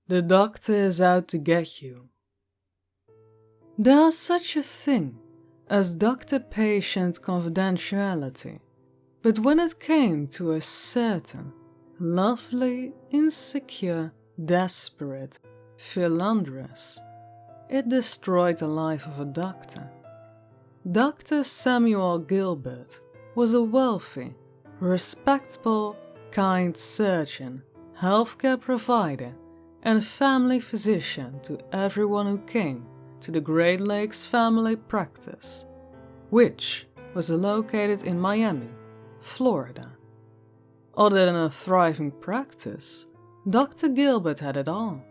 The doctor is out to get you. There's such a thing as doctor-patient confidentiality, but when it came to a certain lovely, insecure, desperate philanderess, it destroyed the life of a doctor. Dr. Samuel Gilbert was a wealthy, respectable, kind surgeon, healthcare provider, and family physician to everyone who came to the Great Lakes family practice, which was located in Miami, Florida. Other than a thriving practice, Dr. Gilbert had it all: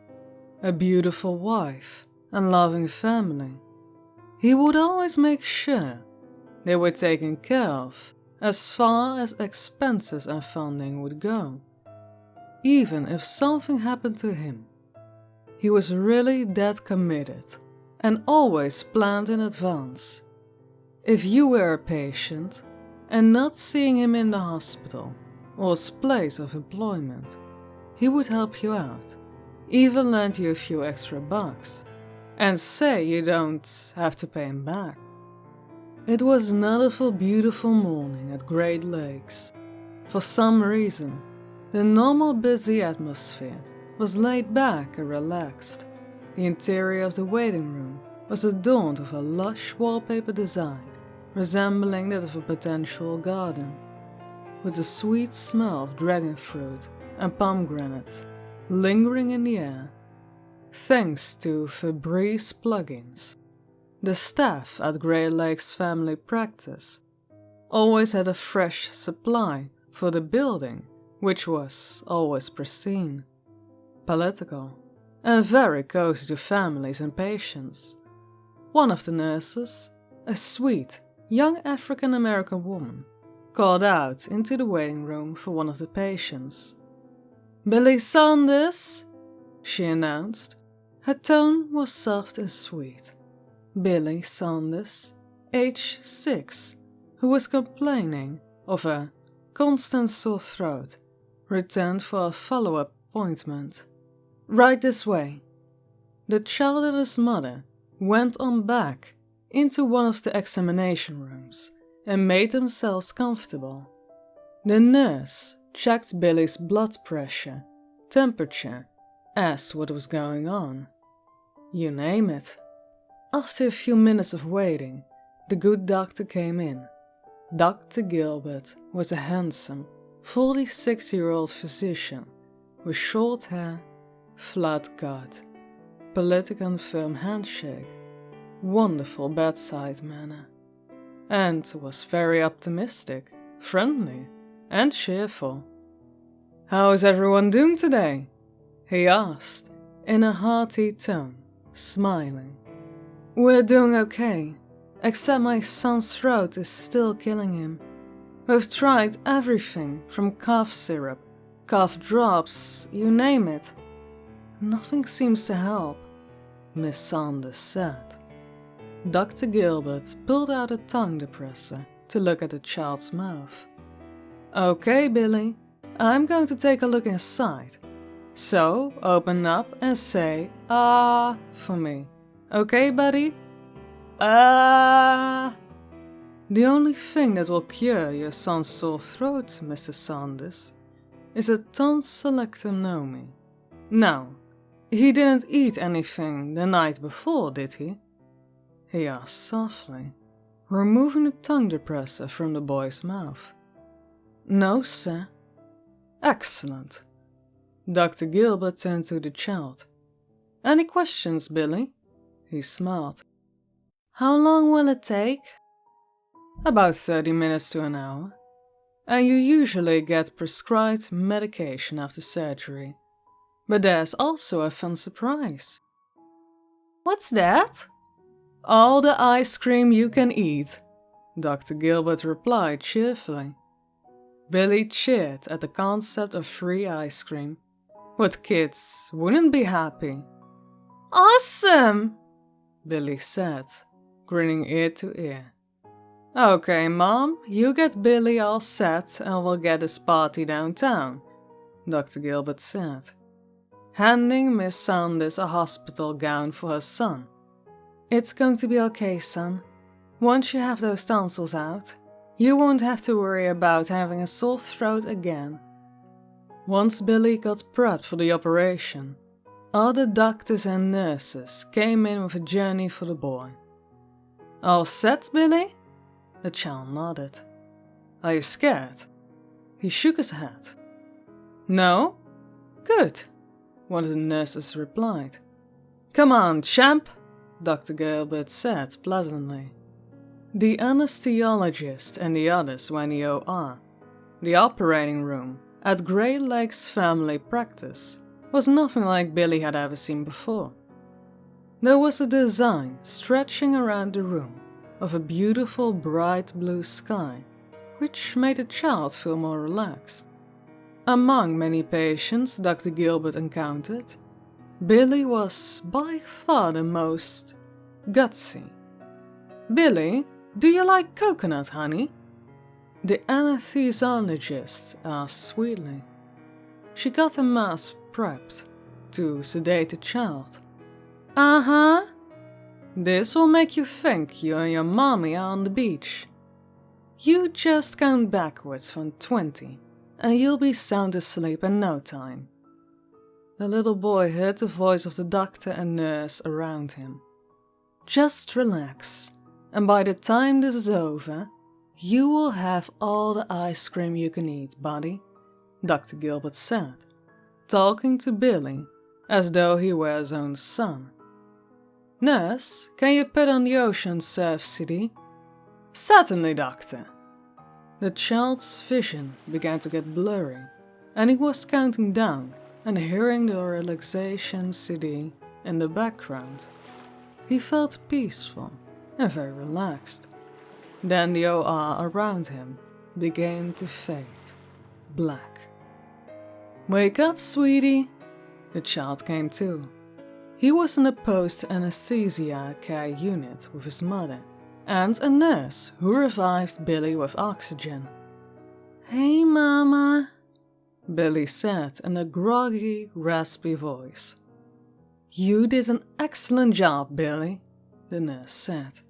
a beautiful wife and loving family. He would always make sure they were taken care of as far as expenses and funding would go. Even if something happened to him, he was really that committed and always planned in advance. If you were a patient and not seeing him in the hospital or his place of employment, he would help you out, even lend you a few extra bucks, and say you don't have to pay him back. It was another beautiful morning at Great Lakes. For some reason, the normal busy atmosphere was laid back and relaxed. The interior of the waiting room was adorned with a lush wallpaper design resembling that of a botanical garden, with the sweet smell of dragon fruit and pomegranate lingering in the air. Thanks to Febreze plugins, the staff at Great Lakes family practice always had a fresh supply for the building, which was always pristine, political, and very cozy to families and patients. One of the nurses, a sweet, young African-American woman, called out into the waiting room for one of the patients. "Billy Saunders," she announced. Her tone was soft and sweet. Billy Saunders, age 6, who was complaining of a constant sore throat, returned for a follow-up appointment. "Right this way." The child and his mother went on back into one of the examination rooms and made themselves comfortable. The nurse checked Billy's blood pressure, temperature, asked what was going on. You name it. After a few minutes of waiting, the good doctor came in. Dr. Gilbert was a handsome, 46-year-old physician with short hair, flat cut, politic and firm handshake, wonderful bedside manner, and was very optimistic, friendly, and cheerful. "How is everyone doing today?" he asked in a hearty tone, smiling. "We're doing okay, except my son's throat is still killing him. We've tried everything from cough syrup, cough drops, you name it. Nothing seems to help," Miss Saunders said. Dr. Gilbert pulled out a tongue depressor to look at the child's mouth. "Okay, Billy, I'm going to take a look inside. So, open up and say, 'Ah,' for me. Okay, buddy? Ah." "The only thing that will cure your son's sore throat, Mr. Saunders, is a tonsillectomy. Now, he didn't eat anything the night before, did he?" he asked softly, removing the tongue depressor from the boy's mouth. "No, sir." "Excellent." Dr. Gilbert turned to the child. "Any questions, Billy?" He smiled. "How long will it take?" "About 30 minutes to an hour. And you usually get prescribed medication after surgery. But there's also a fun surprise." "What's that?" "All the ice cream you can eat," Dr. Gilbert replied cheerfully. Billy cheered at the concept of free ice cream. What kids wouldn't be happy? "Awesome!" Billy said, grinning ear to ear. Okay, Mom, you get Billy all set and we'll get this party downtown, Dr. Gilbert said, handing Miss Sanders a hospital gown for her son. It's going to be okay, son. Once you have those tonsils out, you won't have to worry about having a sore throat again. Once Billy got prepped for the operation, all the doctors and nurses came in with a journey for the boy. All set, Billy? The child nodded. Are you scared? He shook his head. No? Good, one of the nurses replied. Come on, champ, Dr. Gilbert said pleasantly. The anesthesiologist and the others were in the OR. The operating room at Great Lakes Family Practice was nothing like Billy had ever seen before. There was a design stretching around the room of a beautiful bright blue sky, which made the child feel more relaxed. Among many patients Dr. Gilbert encountered, Billy was by far the most gutsy. Billy, do you like coconut, honey? The anesthesiologist asked sweetly. She got a mask prepped to sedate the child. Uh-huh. This will make you think you and your mommy are on the beach. You just count backwards from 20, and you'll be sound asleep in no time. The little boy heard the voice of the doctor and nurse around him. Just relax, and by the time this is over, you will have all the ice cream you can eat, buddy, Dr. Gilbert said, talking to Billy as though he were his own son. Nurse, can you put on the Ocean Surf CD? Certainly, doctor. The child's vision began to get blurry, and he was counting down and hearing the relaxation CD in the background. He felt peaceful and very relaxed. Then the OR around him began to fade black. Wake up, sweetie. The child came to. He was in a post-anesthesia care unit with his mother and a nurse who revived Billy with oxygen. Hey, Mama, Billy said in a groggy, raspy voice. You did an excellent job, Billy, the nurse said.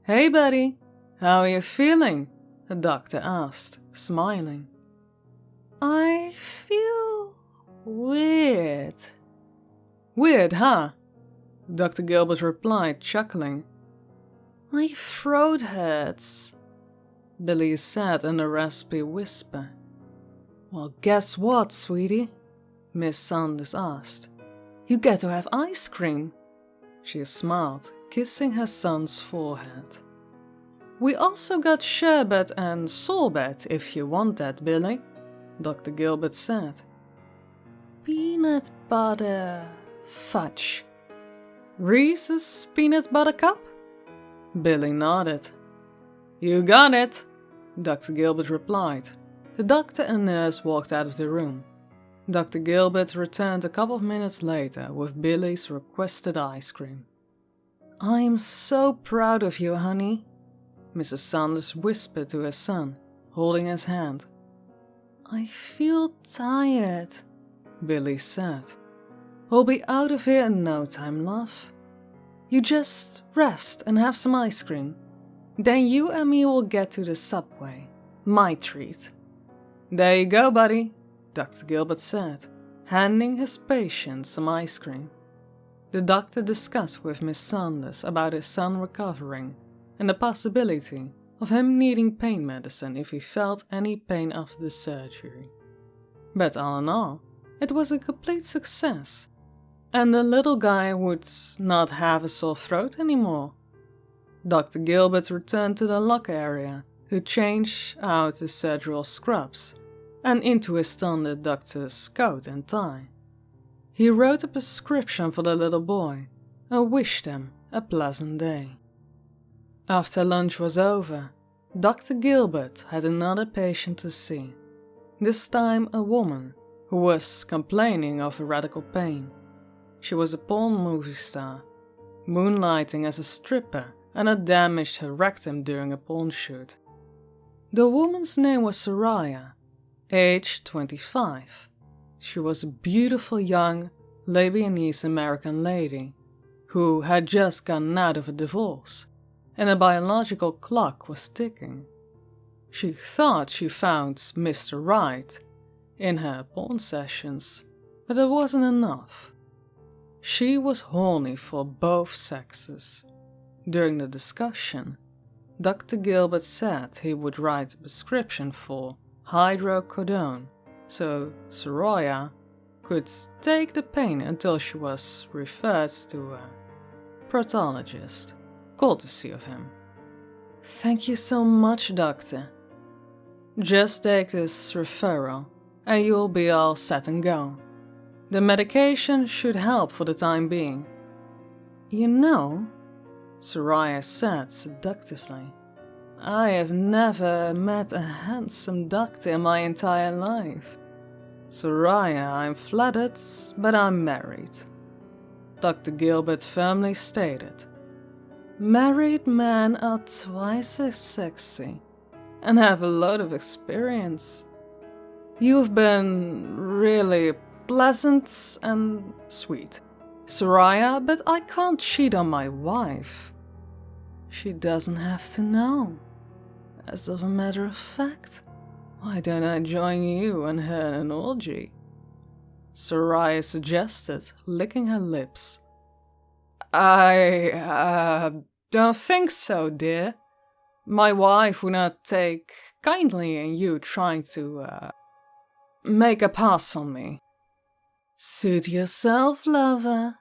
Hey, buddy, how are you feeling? The doctor asked, smiling. I feel weird. Weird, huh? Dr. Gilbert replied, chuckling. My throat hurts, Billy said in a raspy whisper. Well, guess what, sweetie? Miss Sanders asked. You get to have ice cream. She smiled, kissing her son's forehead. We also got sherbet and sorbet if you want that, Billy, Dr. Gilbert said. Peanut butter fudge. Reese's peanut butter cup? Billy nodded. You got it, Dr. Gilbert replied. The doctor and nurse walked out of the room. Dr. Gilbert returned a couple of minutes later with Billy's requested ice cream. I'm so proud of you, honey, Mrs. Sanders whispered to her son, holding his hand. I feel tired, Billy said. We'll be out of here in no time, love. You just rest and have some ice cream. Then you and me will get to the subway. My treat. There you go, buddy, Dr. Gilbert said, handing his patient some ice cream. The doctor discussed with Miss Sanders about his son recovering and the possibility of him needing pain medicine if he felt any pain after the surgery. But all in all, it was a complete success, and the little guy would not have a sore throat anymore. Dr. Gilbert returned to the locker area to change out his surgical scrubs and into his standard doctor's coat and tie. He wrote a prescription for the little boy and wished him a pleasant day. After lunch was over, Dr. Gilbert had another patient to see, this time a woman who was complaining of a radical pain. She was a porn movie star, moonlighting as a stripper and had damaged her rectum during a porn shoot. The woman's name was Soraya, age 25. She was a beautiful young Lebanese American lady who had just gotten out of a divorce, and a biological clock was ticking. She thought she found Mr. Right in her porn sessions, but it wasn't enough. She was horny for both sexes. During the discussion, Dr. Gilbert said he would write a prescription for hydrocodone so Soraya could take the pain until she was referred to a proctologist, courtesy of him. "Thank you so much, doctor. Just take this referral and you'll be all set and go. The medication should help for the time being." "You know," Soraya said seductively, "I have never met a handsome doctor in my entire life." "Soraya, I'm flattered, but I'm married," Dr. Gilbert firmly stated. "Married men are twice as sexy and have a lot of experience. You've been really pleasant and sweet, Soraya, but I can't cheat on my wife. She doesn't have to know. As of a matter of fact, why don't I join you and her in an orgy?" Soraya suggested, licking her lips. I don't think so, dear. My wife would not take kindly in you trying to, make a pass on me." "Suit yourself, lover."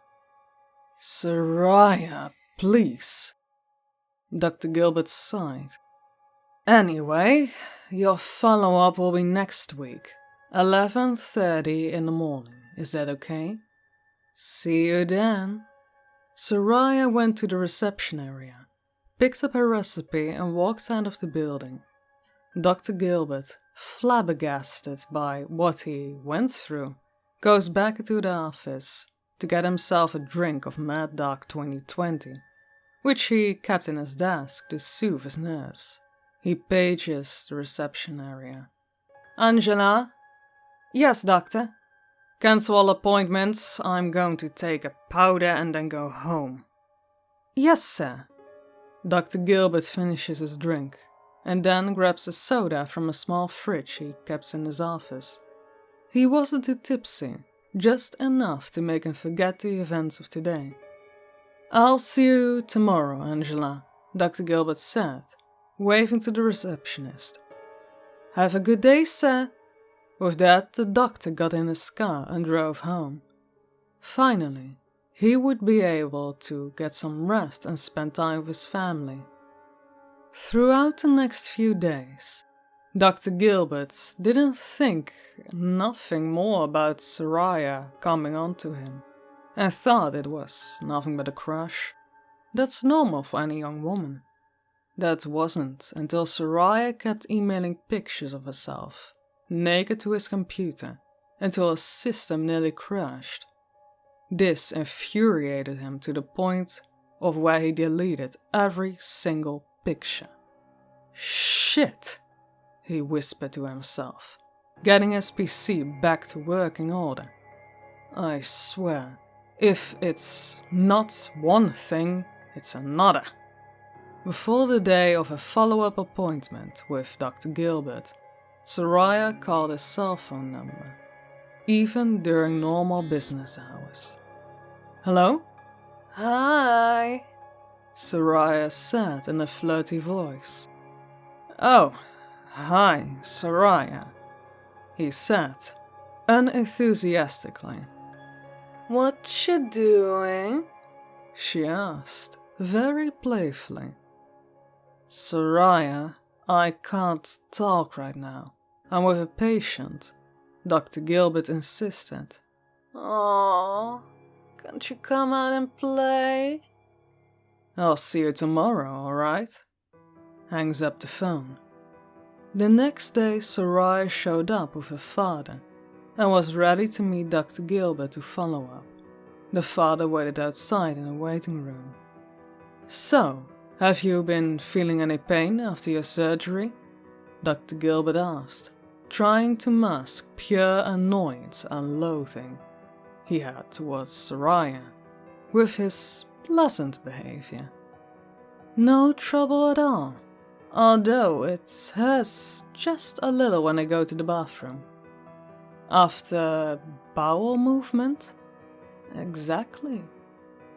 "Soraya, please." Dr. Gilbert sighed. "Anyway, your follow-up will be next week, 11:30 in the morning. Is that okay?" "See you then." Soraya went to the reception area, picked up her recipe and walked out of the building. Dr. Gilbert, flabbergasted by what he went through, goes back into the office to get himself a drink of Mad Dog 2020, which he kept in his desk to soothe his nerves. He pages the reception area. "Angela?" "Yes, doctor." "Cancel all appointments. I'm going to take a powder and then go home." "Yes, sir." Dr. Gilbert finishes his drink and then grabs a soda from a small fridge he keeps in his office. He wasn't too tipsy, just enough to make him forget the events of today. "I'll see you tomorrow, Angela," Dr. Gilbert said, waving to the receptionist. "Have a good day, sir." With that, the doctor got in his car and drove home. Finally, he would be able to get some rest and spend time with his family. Throughout the next few days, Dr. Gilbert didn't think nothing more about Soraya coming on to him, and thought it was nothing but a crush. That's normal for any young woman. That wasn't until Soraya kept emailing pictures of herself, naked, to his computer, until his system nearly crashed. This infuriated him to the point of where he deleted every single picture. "Shit," he whispered to himself, getting his PC back to working order. "I swear, if it's not one thing, it's another." Before the day of a follow-up appointment with Dr. Gilbert, Soraya called his cell phone number, even during normal business hours. "Hello?" "Hi," Soraya said in a flirty voice. "Oh, hi, Soraya," he said, unenthusiastically. "What you doing?" she asked, very playfully. "Soraya, I can't talk right now. I'm with a patient," Dr. Gilbert insisted. "Aww, can't you come out and play?" "I'll see you tomorrow, alright?" Hangs up the phone. The next day, Soraya showed up with her father and was ready to meet Dr. Gilbert to follow up. The father waited outside in a waiting room. "So, Have you been feeling any pain after your surgery? Dr. Gilbert asked, trying to mask pure annoyance and loathing he had towards Soraya, with his pleasant behavior. No trouble at all, although it hurts just a little when I go to the bathroom. After bowel movement? Exactly.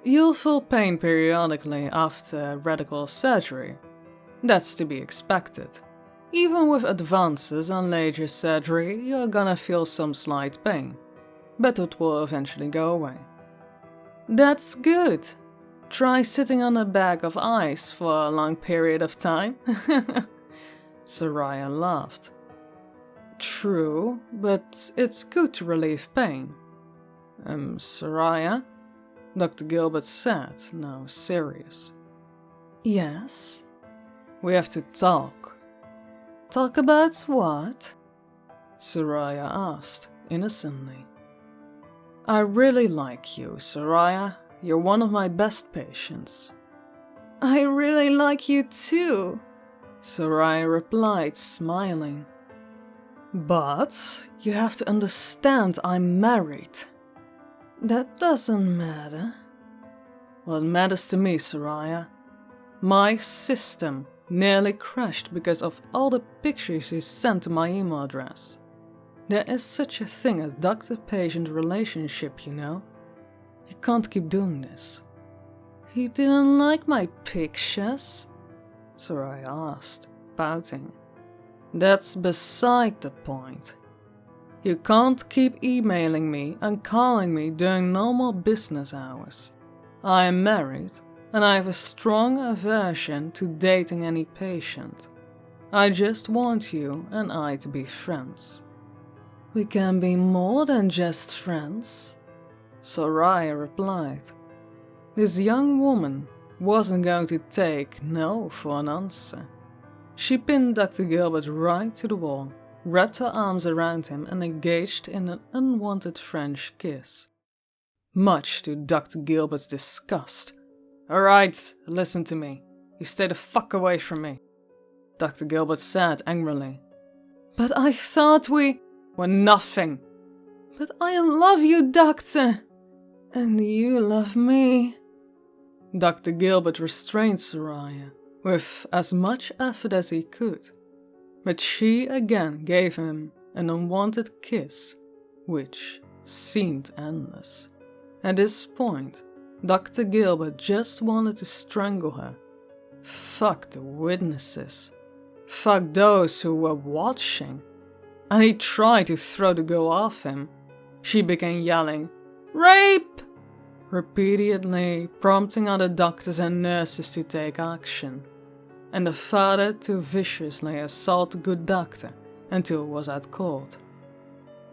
You'll feel pain periodically after radical surgery. That's to be expected. Even with advances and laser surgery, you're gonna feel some slight pain, but it will eventually go away. That's good. Try sitting on a bag of ice for a long period of time. Soraya laughed. True, but it's good to relieve pain. Soraya? Dr. Gilbert said, now serious. Yes? We have to talk. Talk about what? Soraya asked, innocently. I really like you, Soraya. You're one of my best patients. I really like you too, Soraya replied, smiling. But you have to understand I'm married. That doesn't matter. What matters to me, Soraya? My system nearly crashed because of all the pictures you sent to my email address. There is such a thing as doctor-patient relationship, you know. You can't keep doing this. You didn't like my pictures? Soraya asked, pouting. That's beside the point. You can't keep emailing me and calling me during normal business hours. I am married, and I have a strong aversion to dating any patient. I just want you and I to be friends. We can be more than just friends, Soraya replied. This young woman wasn't going to take no for an answer. She pinned Dr. Gilbert right to the wall, wrapped her arms around him and engaged in an unwanted French kiss. Much to Dr. Gilbert's disgust. Alright, listen to me. You stay the fuck away from me, Dr. Gilbert said angrily. But I thought we were nothing. But I love you, Doctor. And you love me. Dr. Gilbert restrained Soraya with as much effort as he could. But she again gave him an unwanted kiss, which seemed endless. At this point, Dr. Gilbert just wanted to strangle her. Fuck the witnesses. Fuck those who were watching. And he tried to throw the girl off him. She began yelling, "Rape!" repeatedly, prompting other doctors and nurses to take action, and the father to viciously assault the good doctor until it was out cold.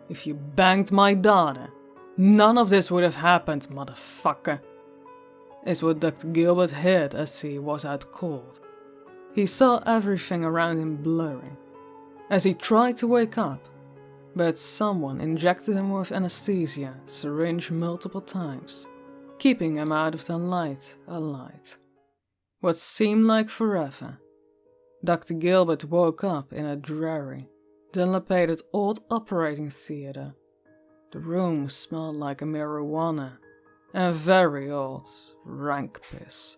If you banged my daughter, none of this would have happened, motherfucker, is what Dr. Gilbert heard as he was out cold. He saw everything around him blurring, as he tried to wake up, but someone injected him with anesthesia, syringe multiple times, keeping him out of the light a light. What seemed like forever. Dr. Gilbert woke up in a dreary, dilapidated old operating theater. The room smelled like a marijuana and very old, rank piss.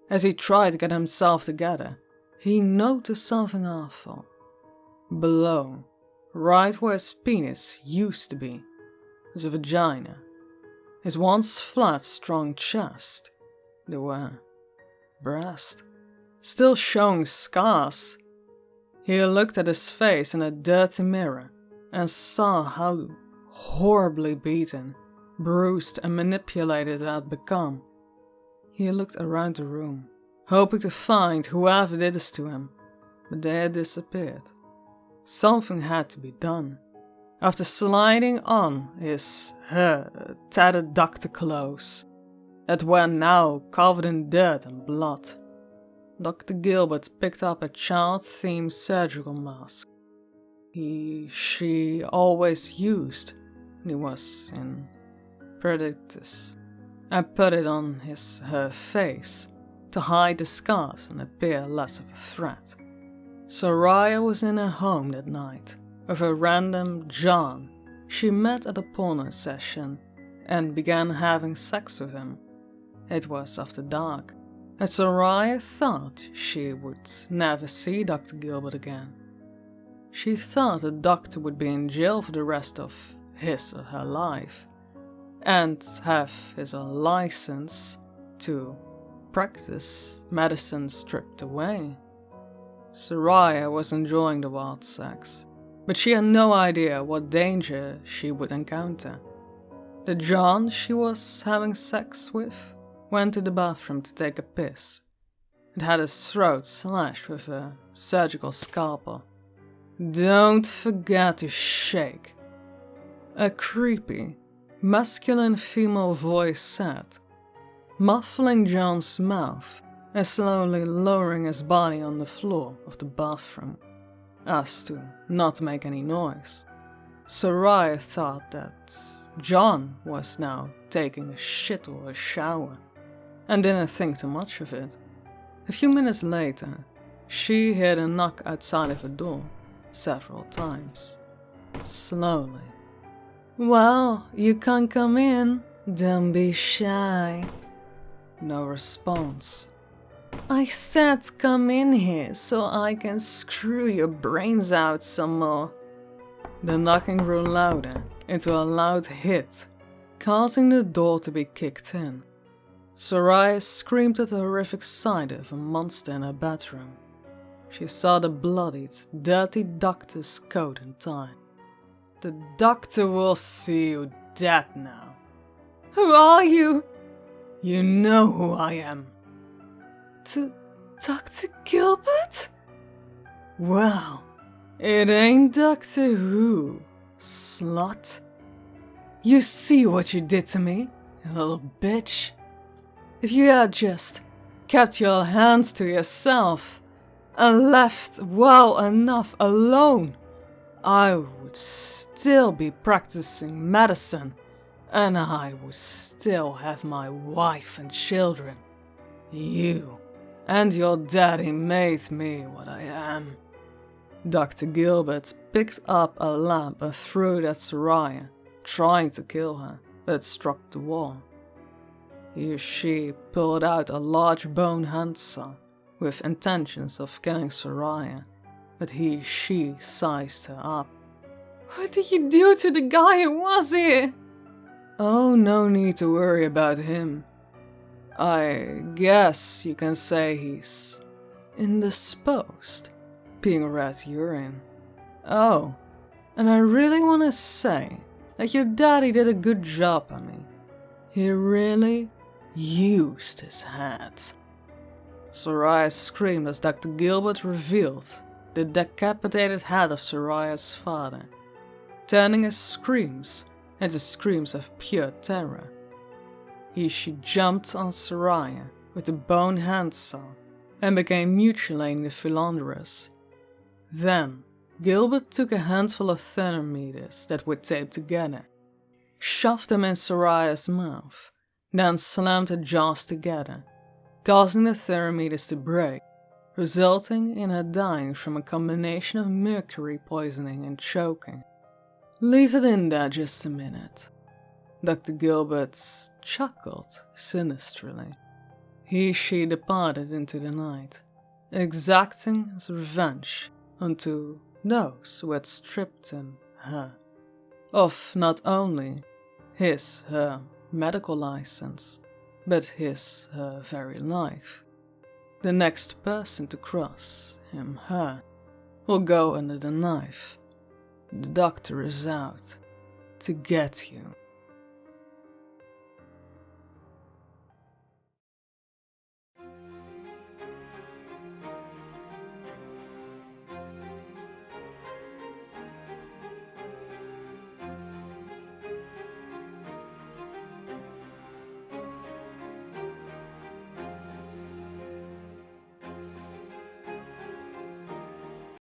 As he tried to get himself together, he noticed something awful. Below, right where his penis used to be, was a vagina. His once flat, strong chest, there were breast, still showing scars. He looked at his face in a dirty mirror and saw how horribly beaten, bruised and manipulated it had become. He looked around the room, hoping to find whoever did this to him, but they had disappeared. Something had to be done. After sliding on his tattered doctor clothes, that were now covered in dirt and blood, Dr. Gilbert picked up a child-themed surgical mask she always used when he was in Predictus, and put it on her face, to hide the scars and appear less of a threat. Soraya was in her home that night with a random John she met at a porno session and began having sex with him. It was after dark, and Soraya thought she would never see Dr. Gilbert again. She thought the doctor would be in jail for the rest of his or her life, and have his or her license to practice medicine stripped away. Soraya was enjoying the wild sex, but she had no idea what danger she would encounter. The John she was having sex with went to the bathroom to take a piss and had his throat slashed with a surgical scalpel. "Don't forget to shake," a creepy, masculine female voice said, muffling John's mouth and slowly lowering his body on the floor of the bathroom, as to not make any noise. Soraya thought that John was now taking a shit or a shower, and didn't think too much of it. A few minutes later, she heard a knock outside of the door several times, slowly. "Well, you can come in, don't be shy." No response. "I said come in here so I can screw your brains out some more." The knocking grew louder into a loud hit, causing the door to be kicked in. Soraya screamed at the horrific sight of a monster in her bedroom. She saw the bloodied, dirty doctor's coat and tie. "The doctor will see you dead now." "Who are you?" "You know who I am." Dr. Gilbert?" "Well, it ain't Doctor Who, slut. You see what you did to me, you little bitch? If you had just kept your hands to yourself and left well enough alone, I would still be practicing medicine, and I would still have my wife and children. You and your daddy made me what I am." Dr. Gilbert picked up a lamp and threw it at Soraya, trying to kill her, but it struck the wall. He or she pulled out a large bone handsaw with intentions of killing Soraya, but she sized her up. "What did you do to the guy who was here?" "Oh, no need to worry about him. I guess you can say he's indisposed, being red urine. Oh, and I really want to say that your daddy did a good job on me. He really used his head." Soraya screamed as Dr. Gilbert revealed the decapitated head of Soraya's father, turning his screams into screams of pure terror. She jumped on Soraya with the bone handsaw and began mutilating the philanderers. Then, Gilbert took a handful of thermometers that were taped together, shoved them in Soraya's mouth, then slammed her jaws together, causing the thermometers to break, resulting in her dying from a combination of mercury poisoning and choking. "Leave it in there just a minute." Dr. Gilbert chuckled sinisterly. She departed into the night, exacting his revenge onto those who had stripped her of not only her medical license, but her very life. The next person to cross her, will go under the knife. The doctor is out to get you.